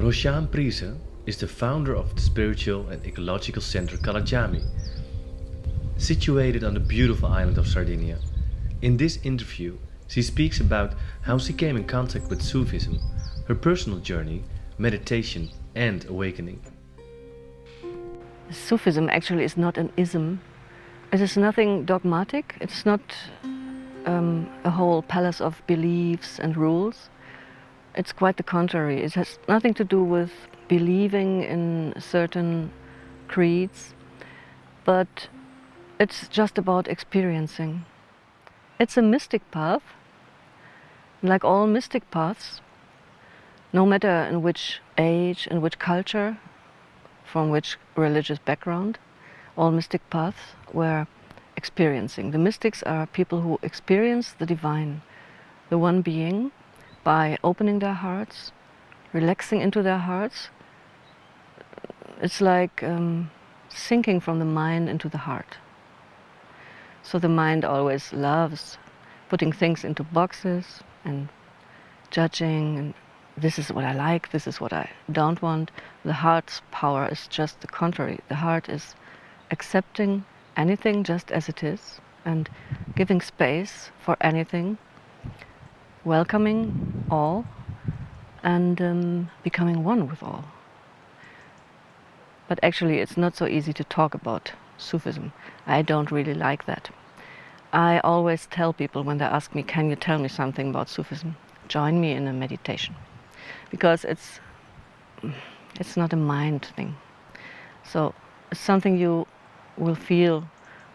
Roshan Priese is the founder of the spiritual and ecological center Cala Jami, situated on the beautiful island of Sardinia. In this interview, she speaks about how she came in contact with Sufism, her personal journey, meditation and awakening. Sufism actually is not an ism. It is nothing dogmatic. It's not a whole palace of beliefs and rules. It's quite the contrary. It has nothing to do with believing in certain creeds, but it's just about experiencing. It's a mystic path, like all mystic paths, no matter in which age, in which culture, from which religious background, all mystic paths were experiencing. The mystics are people who experience the divine, the one being, by opening their hearts, relaxing into their hearts. It's like sinking from the mind into the heart. So the mind always loves putting things into boxes and judging, and this is what I like, this is what I don't want. The heart's power is just the contrary. The heart is accepting anything just as it is and giving space for anything, welcoming all and becoming one with all. But actually it's not so easy to talk about Sufism. I don't really like that. I always tell people when they ask me, can you tell me something about Sufism? Join me in a meditation. Because it's not a mind thing. So it's something you will feel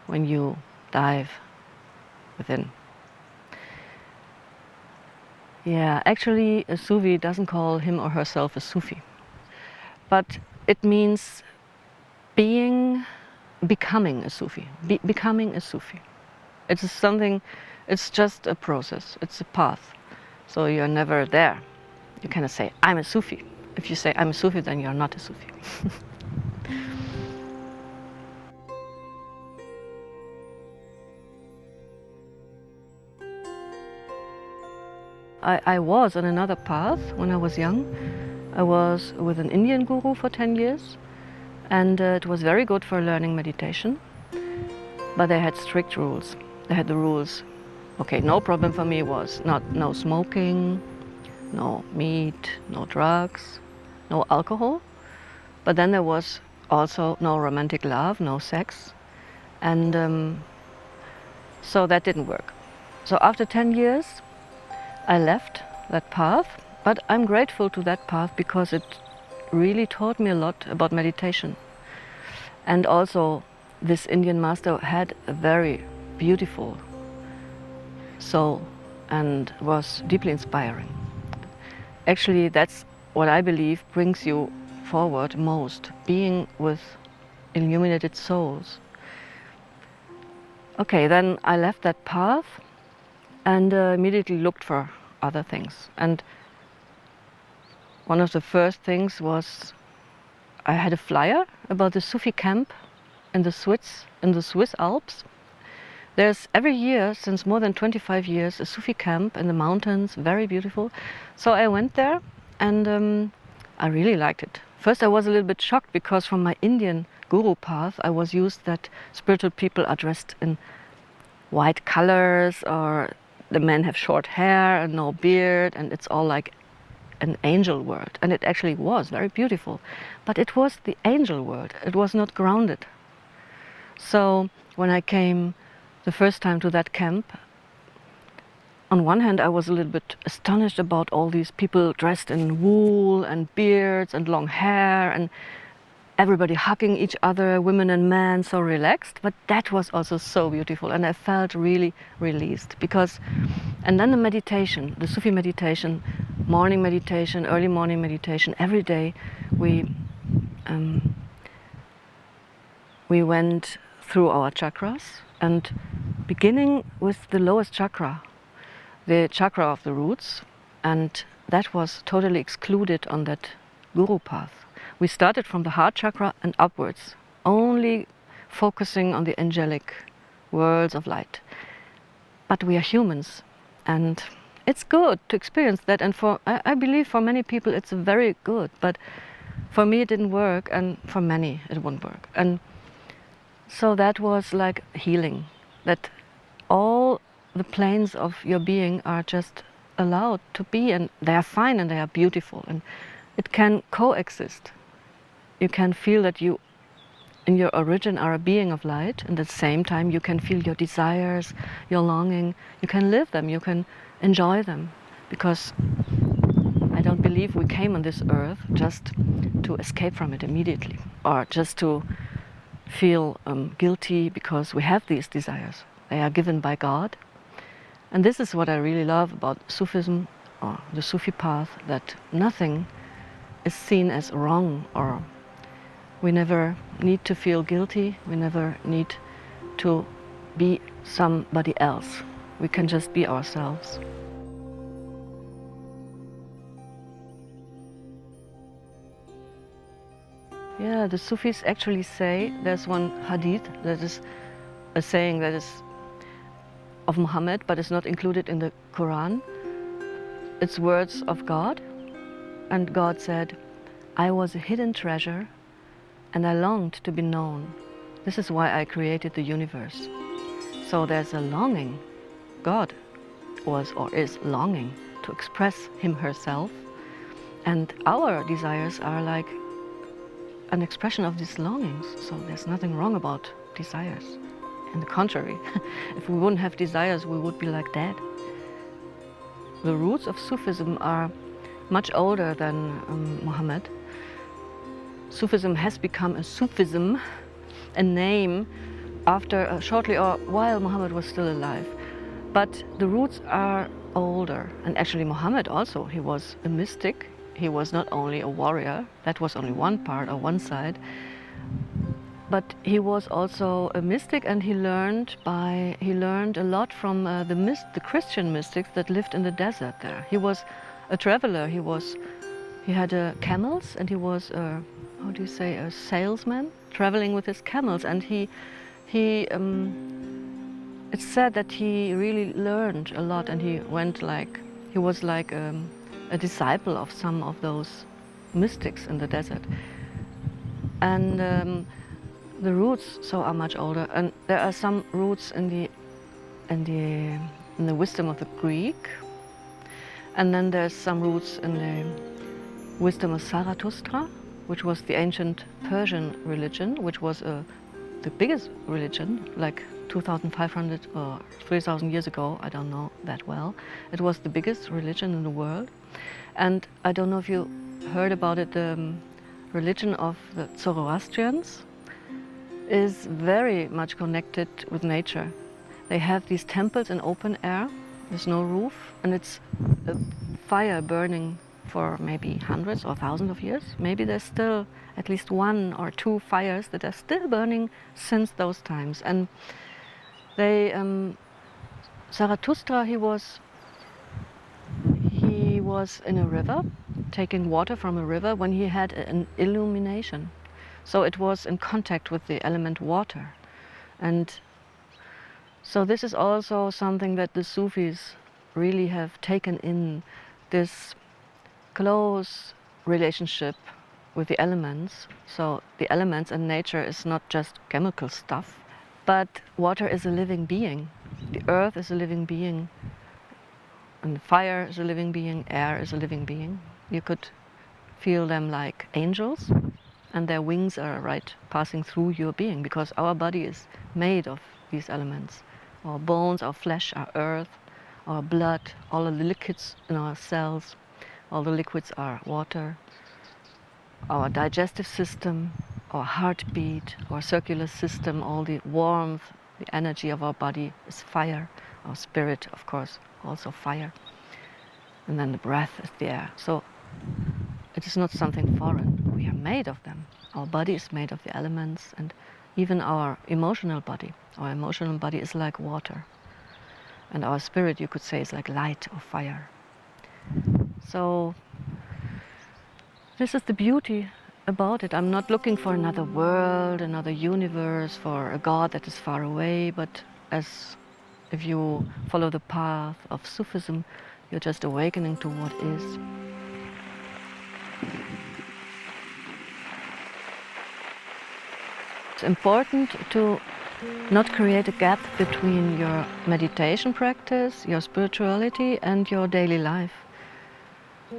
when you dive within. Yeah, actually a Sufi doesn't call him or herself a Sufi. But it means becoming a Sufi. Becoming a Sufi. It's something, it's just a process, it's a path. So you're never there. You cannot say, I'm a Sufi. If you say, I'm a Sufi, then you're not a Sufi. I was on another path when I was young. I was with an Indian guru for 10 years, and it was very good for learning meditation. But they had strict rules. They had the rules. Okay, no problem for me was no smoking, no meat, no drugs, no alcohol. But then there was also no romantic love, no sex. And so that didn't work. So after 10 years, I left that path, but I'm grateful to that path because it really taught me a lot about meditation. And also, this Indian master had a very beautiful soul and was deeply inspiring. Actually, that's what I believe brings you forward most, being with illuminated souls. Okay, then I left that path and immediately looked for other things. And one of the first things was I had a flyer about the Sufi Camp in the Swiss Alps. There's every year, since more than 25 years, a Sufi camp in the mountains, very beautiful. So I went there and I really liked it. First I was a little bit shocked because from my Indian guru path I was used that spiritual people are dressed in white colors, or the men have short hair and no beard, and it's all like an angel world. And it actually was very beautiful. But it was the angel world, it was not grounded. So when I came the first time to that camp, on one hand I was a little bit astonished about all these people dressed in wool and beards and long hair and everybody hugging each other, women and men, so relaxed. But that was also so beautiful, and I felt really released because, and then the meditation, the Sufi meditation, morning meditation, early morning meditation, every day we went through our chakras, and beginning with the lowest chakra, the chakra of the roots, and that was totally excluded on that guru path. We started from the heart chakra and upwards, only focusing on the angelic worlds of light. But we are humans, and it's good to experience that, and I believe for many people it's very good, but for me it didn't work, and for many it wouldn't work. And so that was like healing, that all the planes of your being are just allowed to be, and they are fine and they are beautiful, and it can coexist. You can feel that you in your origin are a being of light, and at the same time you can feel your desires, your longing. You can live them, you can enjoy them, because I don't believe we came on this earth just to escape from it immediately, or just to feel guilty because we have these desires. They are given by God. And this is what I really love about Sufism, or the Sufi path, that nothing is seen as wrong, or we never need to feel guilty, we never need to be somebody else. We can just be ourselves. Yeah, the Sufis actually say, there's one hadith that is a saying that is of Muhammad, but it's not included in the Quran. It's words of God, and God said, I was a hidden treasure, and I longed to be known. This is why I created the universe. So there's a longing. God was or is longing to express him herself, and our desires are like an expression of these longings. So there's nothing wrong about desires. On the contrary, if we wouldn't have desires, we would be like dead. The roots of Sufism are much older than Muhammad. Sufism has become a Sufism, a name, after shortly or while Muhammad was still alive. But the roots are older, and actually Muhammad also, he was a mystic. He was not only a warrior, that was only one part or one side, but he was also a mystic, and he learned a lot from the Christian mystics that lived in the desert there. He was a traveler. He had camels, and he was how do you say, a salesman traveling with his camels, and it's said that he really learned a lot, and he was like a disciple of some of those mystics in the desert. And the roots so are much older, and there are some roots in the wisdom of the Greek, and then there's some roots in the wisdom of Zarathustra, which was the ancient Persian religion, which was the biggest religion, like 2,500 or 3,000 years ago. I don't know that well. It was the biggest religion in the world. And I don't know if you heard about it, the religion of the Zoroastrians is very much connected with nature. They have these temples in open air, there's no roof, and it's a fire burning for maybe hundreds or thousands of years. Maybe there's still at least one or two fires that are still burning since those times. And they, Zarathustra, he was in a river, taking water from a river when he had an illumination. So it was in contact with the element water. And so this is also something that the Sufis really have taken in, this close relationship with the elements. So the elements and nature is not just chemical stuff, but water is a living being. The earth is a living being, and fire is a living being, air is a living being. You could feel them like angels, and their wings are right passing through your being, because our body is made of these elements. Our bones, our flesh, our earth, our blood, all of the liquids in our cells, all the liquids are water. Our digestive system, our heartbeat, our circular system, all the warmth, the energy of our body is fire. Our spirit, of course, also fire. And then the breath is the air. So it is not something foreign. We are made of them. Our body is made of the elements, and even our emotional body. Our emotional body is like water. And our spirit, you could say, is like light or fire. So this is the beauty about it. I'm not looking for another world, another universe, for a God that is far away, but as if you follow the path of Sufism, You're just awakening to what is. It's important to not create a gap between your meditation practice, your spirituality, and your daily life.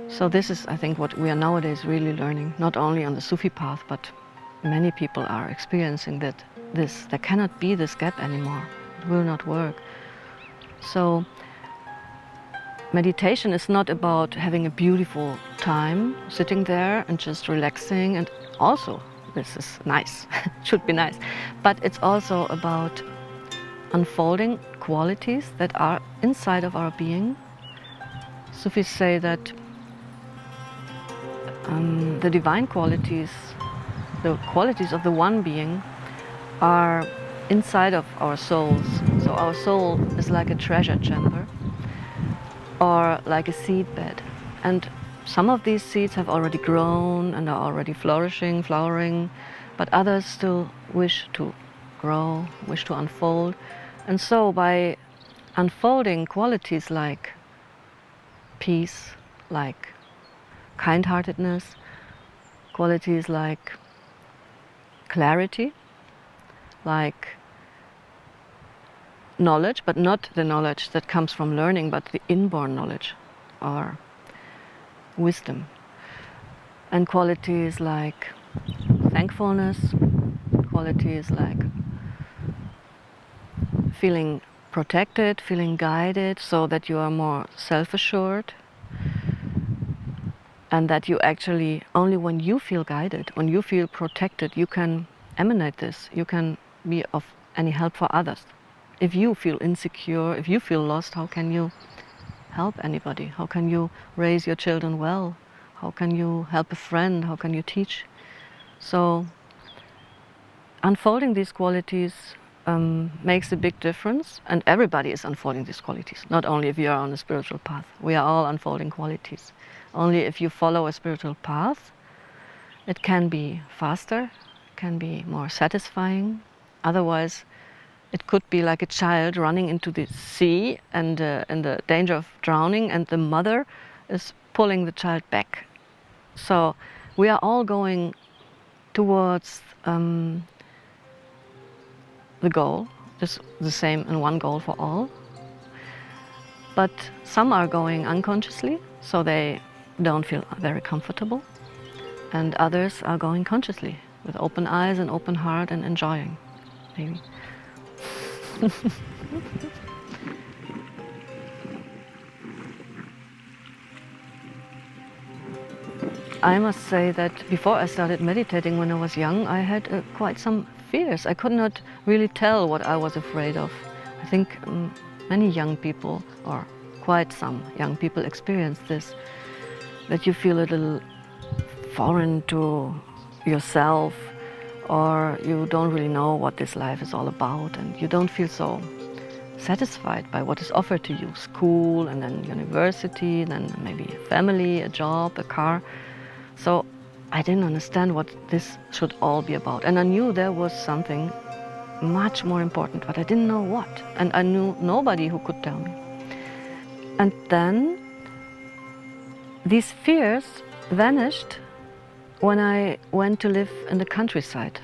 So this is, I think, what we are nowadays really learning, not only on the Sufi path, but many people are experiencing that there cannot be this gap anymore. It will not work. So meditation is not about having a beautiful time, sitting there and just relaxing, and also this is nice, should be nice, but it's also about unfolding qualities that are inside of our being. Sufis say that the divine qualities, the qualities of the one being, are inside of our souls. So our soul is like a treasure chamber or like a seed bed. And some of these seeds have already grown and are already flourishing, flowering, but others still wish to grow, wish to unfold. And so by unfolding qualities like peace, like kind-heartedness, qualities like clarity, like knowledge, but not the knowledge that comes from learning, but the inborn knowledge or wisdom, and qualities like thankfulness, qualities like feeling protected, feeling guided, so that you are more self-assured, and that you actually, only when you feel guided, when you feel protected, you can emanate this, you can be of any help for others. If you feel insecure, if you feel lost, how can you help anybody? How can you raise your children well? How can you help a friend? How can you teach? So unfolding these qualities makes a big difference, and everybody is unfolding these qualities, not only if you are on a spiritual path. We are all unfolding qualities. Only if you follow a spiritual path, it can be faster, can be more satisfying. Otherwise, it could be like a child running into the sea and in the danger of drowning, and the mother is pulling the child back. So we are all going towards the goal, just the same and one goal for all. But some are going unconsciously, so they don't feel very comfortable, and others are going consciously with open eyes and open heart and enjoying, maybe. I must say that before I started meditating when I was young, I had quite some fears. I could not really tell what I was afraid of. I think many young people, or quite some young people, experience this, that you feel a little foreign to yourself, or you don't really know what this life is all about, and you don't feel so satisfied by what is offered to you. School, and then university, then maybe a family, a job, a car. So I didn't understand what this should all be about. And I knew there was something much more important, but I didn't know what. And I knew nobody who could tell me. And then these fears vanished when I went to live in the countryside.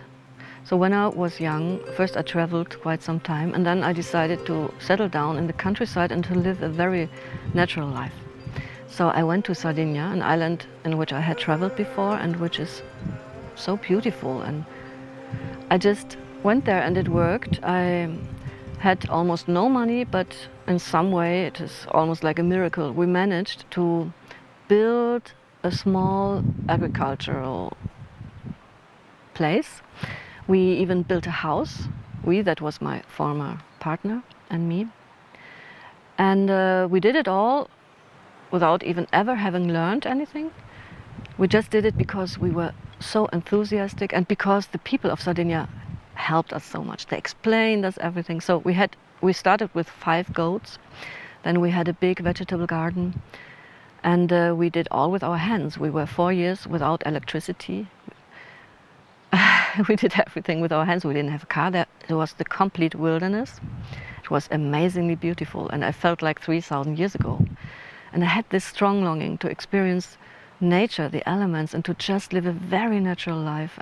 So when I was young, first I traveled quite some time, and then I decided to settle down in the countryside and to live a very natural life. So I went to Sardinia, an island in which I had traveled before and which is so beautiful. And I just went there and it worked. I had almost no money, but in some way it is almost like a miracle. We managed to build a small agricultural place. We even built a house. That was my former partner and me. And we did it all without even ever having learned anything. We just did it because we were so enthusiastic and because the people of Sardinia helped us so much. They explained us everything. So we started with 5 goats, then we had a big vegetable garden, and we did all with our hands. We were 4 years without electricity. We did everything with our hands. We didn't have a car. It was the complete wilderness. It was amazingly beautiful, and I felt like 3,000 years ago. And I had this strong longing to experience nature, the elements, and to just live a very natural life.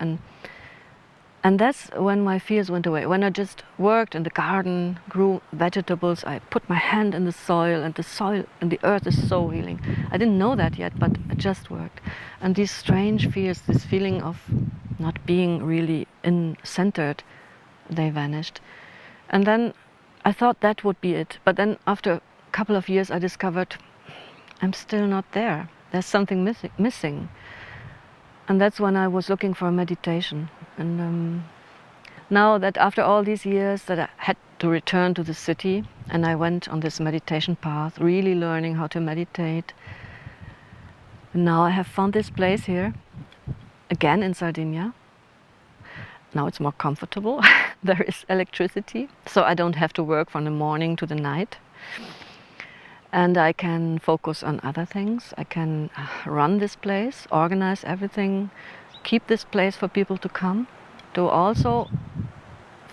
And that's when my fears went away. When I just worked in the garden, grew vegetables, I put my hand in the soil and the earth is so healing. I didn't know that yet, but it just worked. And these strange fears, this feeling of not being really centered, they vanished. And then I thought that would be it. But then after a couple of years, I discovered I'm still not there. There's something missing. And that's when I was looking for a meditation. And now that after all these years that I had to return to the city, and I went on this meditation path, really learning how to meditate. And now I have found this place here, again in Sardinia. Now it's more comfortable. There is electricity, so I don't have to work from the morning to the night. And I can focus on other things. I can run this place, organize everything, keep this place for people to come, to also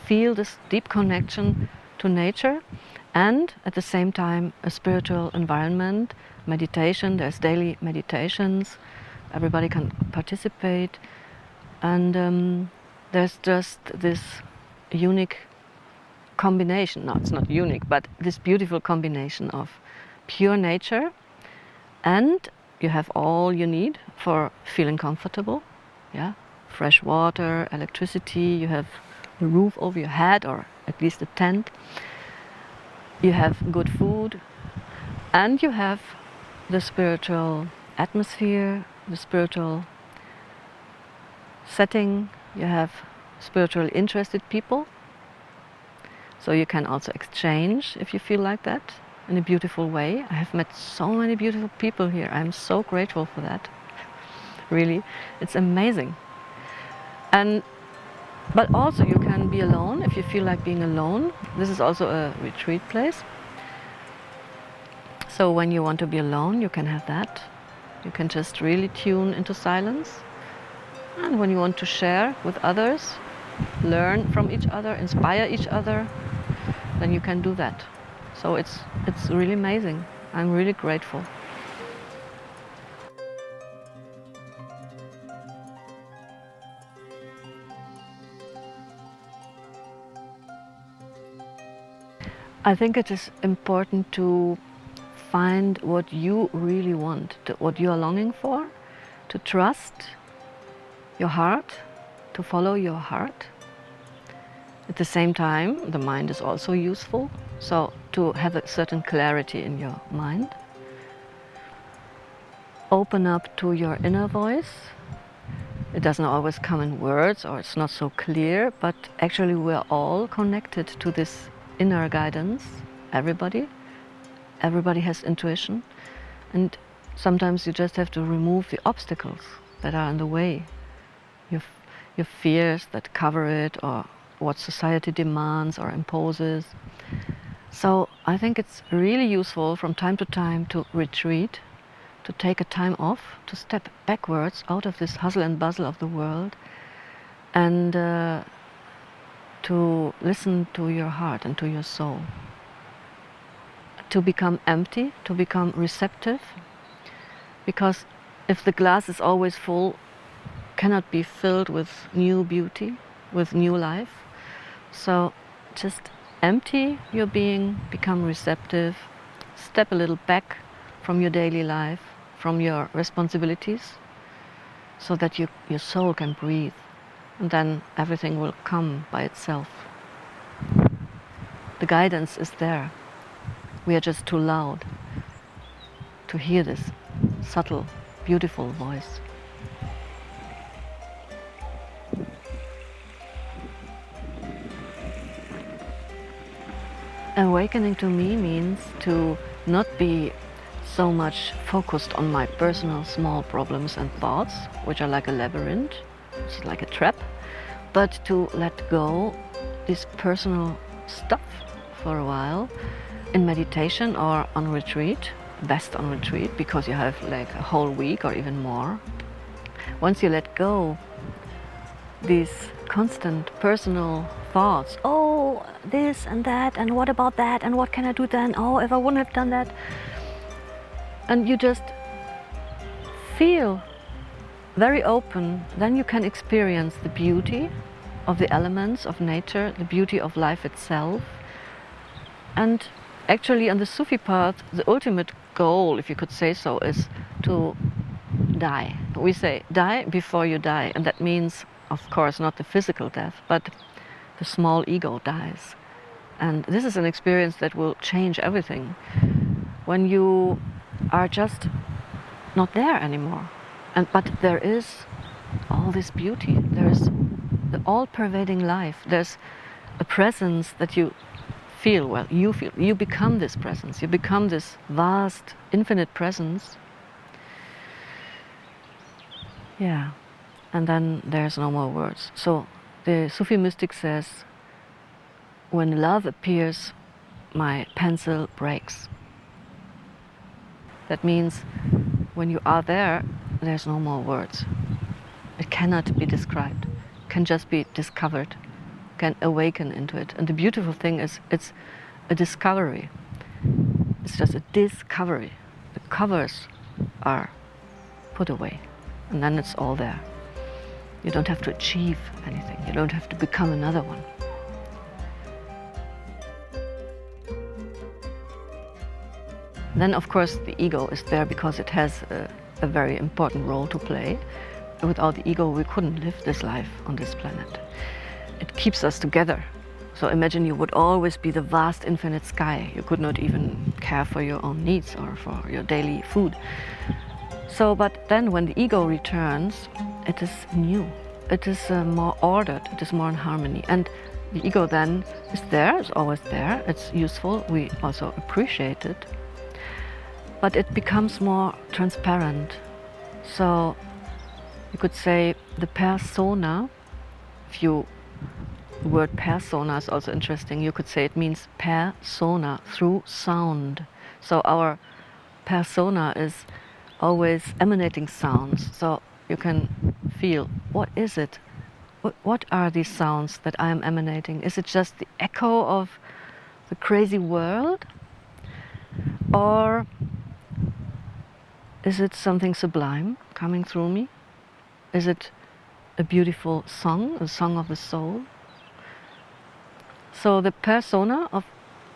feel this deep connection to nature, and at the same time a spiritual environment, meditation. There's daily meditations, everybody can participate, and there's just this unique combination. No, it's not unique, but this beautiful combination of pure nature, and you have all you need for feeling comfortable. Yeah, fresh water, electricity, you have a roof over your head, or at least a tent, you have good food, and you have the spiritual atmosphere, the spiritual setting, you have spiritually interested people, so you can also exchange if you feel like that in a beautiful way. I have met so many beautiful people here. I'm so grateful for that. Really, it's amazing. But also you can be alone if you feel like being alone. This is also a retreat place. So when you want to be alone, you can have that. You can just really tune into silence. And when you want to share with others, learn from each other, inspire each other, then you can do that. So it's really amazing. I'm really grateful. I think it is important to find what you really want, what you are longing for, to trust your heart, to follow your heart. At the same time, the mind is also useful, so to have a certain clarity in your mind. Open up to your inner voice. It doesn't always come in words, or it's not so clear, but actually we're all connected to this inner guidance. Everybody has intuition, and sometimes you just have to remove the obstacles that are in the way, your fears that cover it, or what society demands or imposes. So I think it's really useful from time to time to retreat, to take a time off, to step backwards out of this hustle and bustle of the world, and to listen to your heart and to your soul. To become empty, to become receptive, because if the glass is always full, cannot be filled with new beauty, with new life. So just empty your being, become receptive, step a little back from your daily life, from your responsibilities, so that your soul can breathe, and then everything will come by itself. The guidance is there. We are just too loud to hear this subtle, beautiful voice. Awakening to me means to not be so much focused on my personal small problems and thoughts, which are like a labyrinth, it's like a trap, but to let go this personal stuff for a while in meditation or on retreat, best on retreat, because you have like a whole week or even more. Once you let go these constant personal thoughts, oh, this and that, and what about that, and what can I do then, oh, if I wouldn't have done that, and you just feel very open, then you can experience the beauty of the elements of nature, the beauty of life itself. And actually on the Sufi path, the ultimate goal, if you could say so, is to die. We say, die before you die, and that means, of course, not the physical death, but the small ego dies. And this is an experience that will change everything. When you are just not there anymore, but there is all this beauty, there is the all-pervading life, there's a presence that you feel, well, you become this presence, you become this vast, infinite presence. Yeah, and then there's no more words. So the Sufi mystic says, when love appears, my pencil breaks. That means when you are there, there's no more words. It cannot be described, it can just be discovered, can awaken into it. And the beautiful thing is, it's a discovery. It's just a discovery. The covers are put away, and then it's all there. You don't have to achieve anything. You don't have to become another one. Then, of course, the ego is there because it has a very important role to play. Without the ego, we couldn't live this life on this planet. It keeps us together. So imagine you would always be the vast, infinite sky. You could not even care for your own needs or for your daily food. So, but then when the ego returns, it is new. It is more ordered, it is more in harmony. And the ego then is there, it's always there, it's useful, we also appreciate it. But it becomes more transparent. So you could say the persona, the word persona is also interesting. You could say it means persona, through sound. So our persona is always emanating sounds. So you can feel, what is it? What are these sounds that I am emanating? Is it just the echo of the crazy world? Or is it something sublime coming through me? Is it a beautiful song, a song of the soul? So the persona of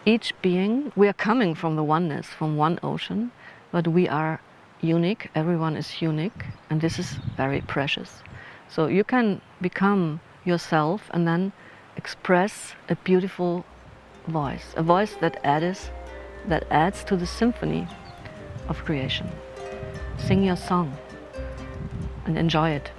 each being, we are coming from the oneness, from one ocean, but we are unique, everyone is unique, and this is very precious. So you can become yourself and then express a beautiful voice, a voice that adds to the symphony of creation. Sing your song and enjoy it.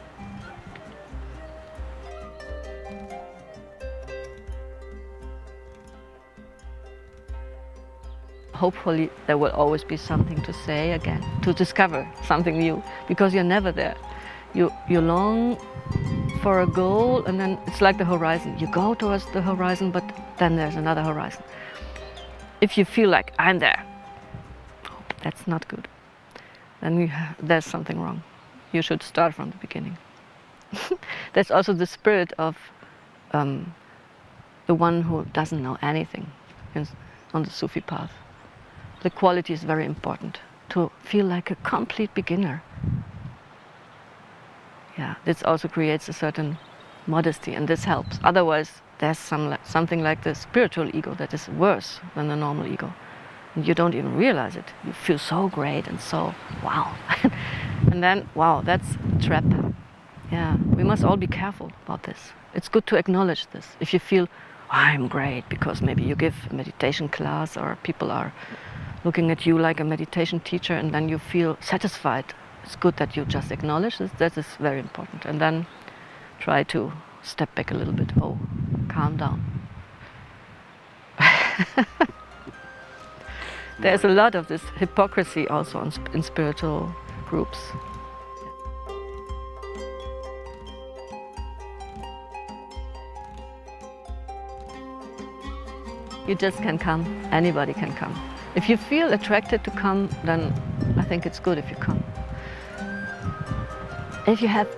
Hopefully there will always be something to say again, to discover something new, because you're never there. You long for a goal, and then it's like the horizon. You go towards the horizon, but then there's another horizon. If you feel like, I'm there, that's not good. Then there's something wrong. You should start from the beginning. That's also the spirit of the one who doesn't know anything on the Sufi path. The quality is very important, to feel like a complete beginner. Yeah, this also creates a certain modesty, and this helps. Otherwise, there's something like the spiritual ego that is worse than the normal ego. And you don't even realize it. You feel so great and so wow. And then, wow, that's a trap. Yeah, we must all be careful about this. It's good to acknowledge this. If you feel, I'm great, because maybe you give a meditation class or people are looking at you like a meditation teacher, and then you feel satisfied. It's good that you just acknowledge this. That is very important. And then try to step back a little bit. Oh, calm down. There's a lot of this hypocrisy also in spiritual groups. You just can come. Anybody can come. If you feel attracted to come, then I think it's good if you come. If you have,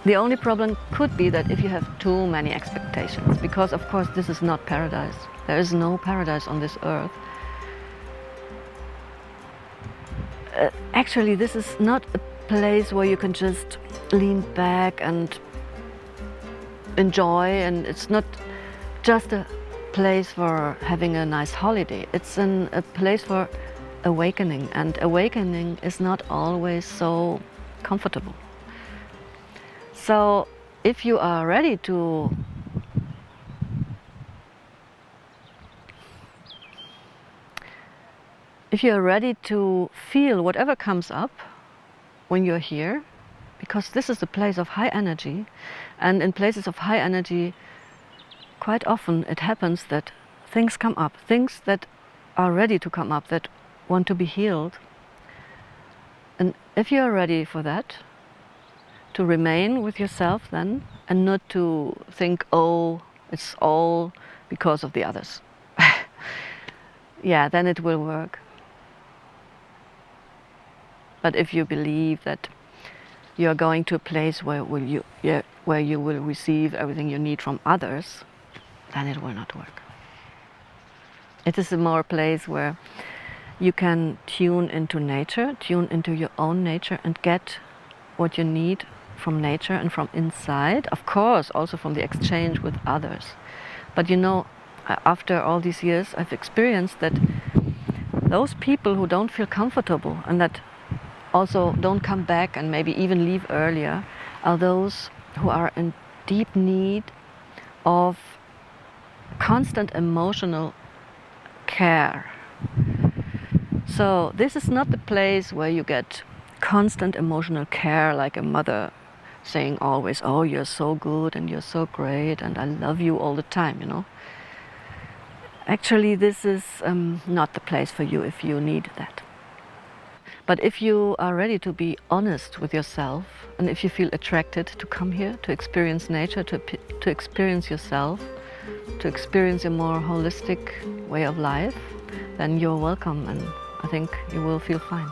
the only problem could be that if you have too many expectations, because of course this is not paradise. There is no paradise on this earth. actually this is not a place where you can just lean back and enjoy, and it's not just a place for having a nice holiday. It's a place for awakening, and awakening is not always so comfortable. So if you are ready to feel whatever comes up when you're here, because this is a place of high energy, and in places of high energy quite often it happens that things come up, things that are ready to come up, that want to be healed. And if you are ready for that, to remain with yourself then, and not to think, oh, it's all because of the others. Yeah, then it will work. But if you believe that you are going to a place where you will receive everything you need from others, then it will not work. It is a more place where you can tune into nature, tune into your own nature, and get what you need from nature and from inside. Of course, also from the exchange with others. But you know, after all these years, I've experienced that those people who don't feel comfortable and that also don't come back and maybe even leave earlier are those who are in deep need of constant emotional care. So this is not the place where you get constant emotional care, like a mother saying always, oh, you're so good and you're so great and I love you all the time, you know. Actually, this is not the place for you if you need that. But if you are ready to be honest with yourself, and if you feel attracted to come here, to experience nature, to experience yourself, to experience a more holistic way of life, then you're welcome, and I think you will feel fine.